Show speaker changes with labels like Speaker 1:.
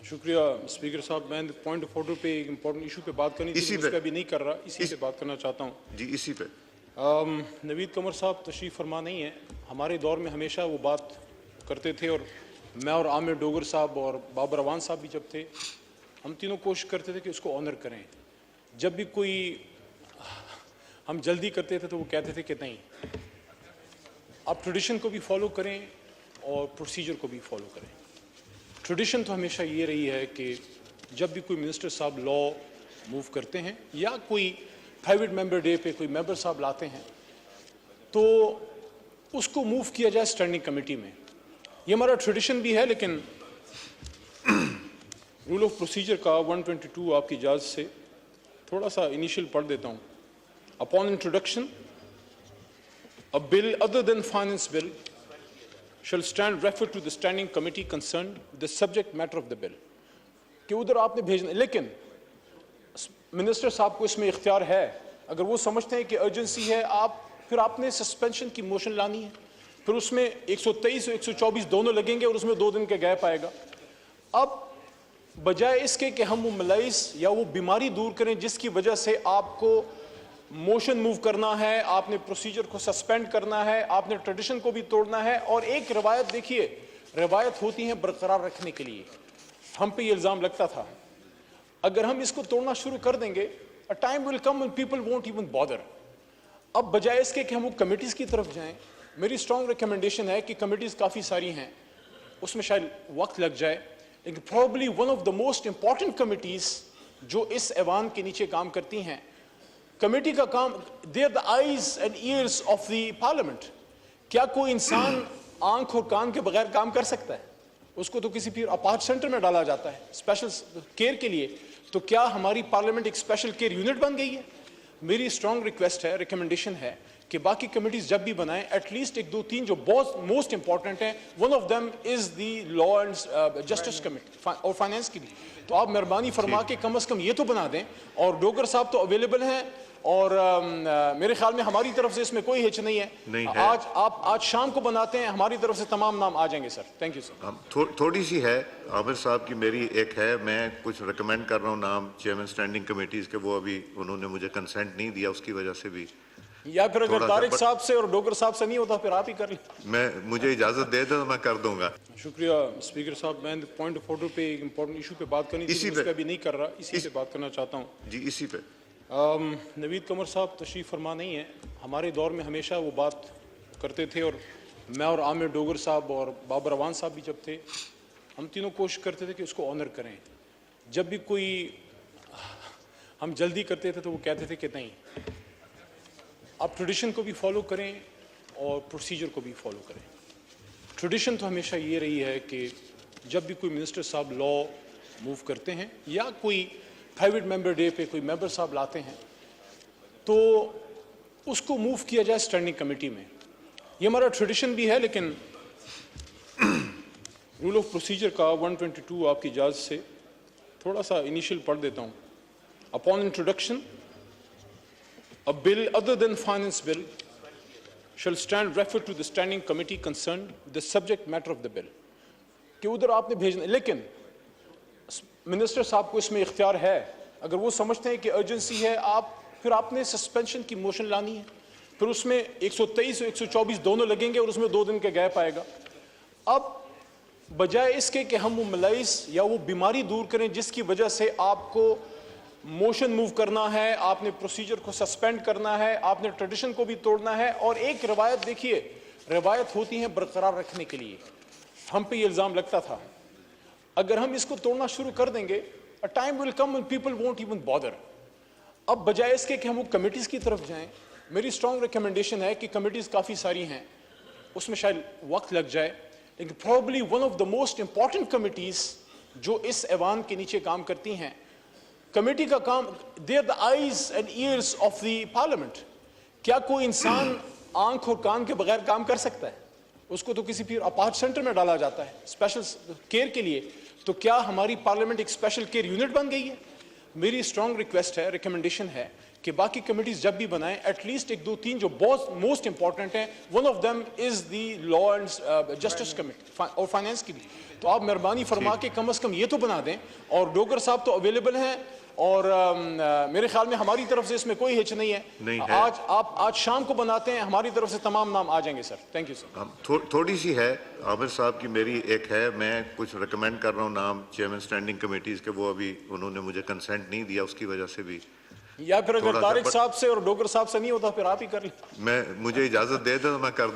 Speaker 1: शुक्रिया स्पीकर साहब। मैं पॉइंट ऑफ ऑर्डर पे एक इम्पोर्टेंट इशू पे बात करनी थी, उस पे अभी नहीं कर रहा, इसी पे बात करना चाहता हूँ।
Speaker 2: जी इसी पे।
Speaker 1: नवीद कमर साहब तशरीफ़ फरमा नहीं है। हमारे दौर में हमेशा वो बात करते थे, और मैं और आमिर डोगर साहब और बाबर अवान साहब भी जब थे, हम तीनों कोशिश करते थे कि उसको ऑनर करें। जब भी कोई हम जल्दी करते थे तो वो कहते थे कि नहीं, आप ट्रेडिशन को भी फॉलो करें और प्रोसीजर को भी फॉलो करें। ट्रेडिशन तो हमेशा ये रही है कि जब भी कोई मिनिस्टर साहब लॉ मूव करते हैं या कोई प्राइवेट मेंबर डे पे कोई मेंबर साहब लाते हैं तो उसको मूव किया जाए स्टैंडिंग कमेटी में। ये हमारा ट्रेडिशन भी है, लेकिन रूल ऑफ प्रोसीजर का 122 आपकी इजाज़त से थोड़ा सा इनिशियल पढ़ देता हूँ। Upon introduction a bill other than finance bill shall stand referred to the standing committee concerned with the subject matter of the bill। कि उधर आपने भेजना, लेकिन मिनिस्टर साहब को इसमें इख्तियार है, अगर वो समझते हैं कि अर्जेंसी है, फिर आपने सस्पेंशन की मोशन लानी है, फिर उसमें 123 और 124 दोनों लगेंगे और उसमें 2 दिन का गैप आएगा। अब बजाय इसके कि हम वो मलाइस या वो बीमारी दूर करें जिसकी वजह से आपको मोशन मूव करना है, आपने प्रोसीजर को सस्पेंड करना है, आपने ट्रेडिशन को भी तोड़ना है, और एक रवायत देखिए, रवायत होती है बरकरार रखने के लिए। हम पे ये इल्ज़ाम लगता था, अगर हम इसको तोड़ना शुरू कर देंगे, a time will come when people won't even bother. अब बजाय इसके कि हम वो कमिटीज़ की तरफ जाएं, मेरी स्ट्रॉन्ग रिकमेंडेशन है कि कमिटीज़ काफ़ी सारी हैं, उसमें शायद वक्त लग जाए, लेकिन probably one of the most important committees जो इस ऐवान के नीचे काम करती हैं, कमेटी का काम, they are the eyes and ears of the parliament. क्या कोई इंसान आंख और कान के बगैर काम कर सकता है? उसको तो किसी फिर अपार्ट सेंटर में डाला जाता है स्पेशल केयर के लिए। तो क्या हमारी पार्लियामेंट एक स्पेशल केयर यूनिट बन गई है? मेरी स्ट्रॉन्ग रिक्वेस्ट है, रिकमेंडेशन है कि बाकी कमिटीज जब भी बनाएं, एटलीस्ट 1, 2, 3 जो बहुत मोस्ट इंपॉर्टेंट है, one of them is the law and justice committee और फाइनेंस की भी। तो आप मेहरबानी फरमा के कम से कम ये तो बना दें। और डोगर साहब तो अवेलेबल हैं, और मेरे ख्याल में हमारी तरफ से इसमें कोई हिच नहीं है। आज शाम को बनाते हैं, हमारी तरफ से तमाम नाम आ जाएंगे सर। Thank you sir.
Speaker 2: थोड़ी सी है आमिर साहब की, मेरी एक है, मैं कुछ रिकमेंड कर रहा हूँ नाम चेयरमैन स्टैंडिंग कमेटीज के, वो अभी उन्होंने मुझे कंसेंट नहीं दिया, उसकी वजह से भी,
Speaker 1: या फिर अगर तारिक साहब से और डोगर साहब से नहीं होता फिर आप ही कर लें।
Speaker 2: मुझे इजाजत दे दो तो मैं कर दूंगा।
Speaker 1: शुक्रिया स्पीकर साहब। मैं पॉइंट ऑफ ऑर्डर पे एक इम्पोर्टेंट इशू पे बात करनी थी, उस पे अभी नहीं कर रहा, इसी पे बात करना चाहता हूँ।
Speaker 2: जी इसी पे।
Speaker 1: नवीद कमर साहब तशरीफ़ फरमा नहीं है। हमारे दौर में हमेशा वो बात करते थे, और मैं और आमिर डोगर साहब और बाबर अवान साहब भी जब थे, हम तीनों कोशिश करते थे कि उसको ऑनर करें। जब भी कोई हम जल्दी करते थे तो वो कहते थे कि नहीं, आप ट्रेडिशन को भी फॉलो करें और प्रोसीजर को भी फॉलो करें। ट्रेडिशन तो हमेशा ये रही है कि जब भी कोई मिनिस्टर साहब लॉ मूव करते हैं या कोई प्राइवेट मेंबर डे पे कोई मेंबर साहब लाते हैं तो उसको मूव किया जाए स्टैंडिंग कमेटी में। ये हमारा ट्रेडिशन भी है, लेकिन रूल ऑफ प्रोसीजर का 122 आपकी इजाज़त से थोड़ा सा इनिशियल पढ़ देता हूँ। Upon introduction a bill other than finance bill shall stand referred to the standing committee concerned with the subject matter of the bill। कि उधर आपने भेजना, लेकिन मिनिस्टर साहब को इसमें इख्तियार है, अगर वो समझते हैं कि अर्जेंसी है, फिर आपने सस्पेंशन की मोशन लानी है, फिर उसमें 123 और 124 दोनों लगेंगे और उसमें 2 दिन का गैप आएगा। अब बजाय इसके कि हम वो मलाइस या वो बीमारी दूर करें जिसकी वजह से आपको मोशन मूव करना है, आपने प्रोसीजर को सस्पेंड करना है, आपने ट्रेडिशन को भी तोड़ना है, और एक रवायत देखिए, रवायत होती है बरकरार रखने के लिए। हम पे ये इल्ज़ाम लगता था, अगर हम इसको तोड़ना शुरू कर देंगे, a time will come when people won't even bother. अब बजाय इसके कि हम वो कमिटीज़ की तरफ जाएं, मेरी स्ट्रॉन्ग रिकमेंडेशन है कि कमिटीज़ काफ़ी सारी हैं, उसमें शायद वक्त लग जाए, लेकिन probably one of the most important committees जो इस ऐवान के नीचे काम करती हैं, कमेटी का काम, they are the eyes and ears of the parliament. क्या कोई इंसान आंख और कान के बगैर काम कर सकता है? उसको तो किसी फिर अपार्ट सेंटर में डाला जाता है स्पेशल केयर के लिए। तो क्या हमारी पार्लियामेंट एक स्पेशल केयर यूनिट बन गई है? मेरी स्ट्रॉन्ग रिक्वेस्ट है, रिकमेंडेशन है کہ باقی کمیٹیز جب بھی بنائیں ایٹ لیسٹ ایک دو تین جو بہت موسٹ امپورٹنٹ ہیں, one of them is the law and justice committee اور فائنینس کی بھی. تو آپ مہربانی فرما کے کم از کم یہ تو بنا دیں. اور ڈوگر صاحب تو اویلیبل ہیں, اور میرے خیال میں ہماری طرف سے اس میں کوئی ہچ نہیں ہے. آج شام کو بناتے ہیں, ہماری طرف سے تمام نام آ جائیں گے سر. Thank you sir.
Speaker 2: تھوڑی سی ہے عامر صاحب کی میری ایک ہے, میں کچھ ریکمینڈ کر رہا ہوں نام چیئرمین اسٹینڈنگ کمیٹیز کے, وہ ابھی انہوں نے مجھے کنسنٹ نہیں دیا, اس کی وجہ سے بھی.
Speaker 1: یا پھر اگر طارق صاحب سے اور ڈوگر صاحب سے نہیں ہوتا پھر آپ ہی کر لیں.
Speaker 2: مجھے اجازت دے دیں تو میں کر دوں.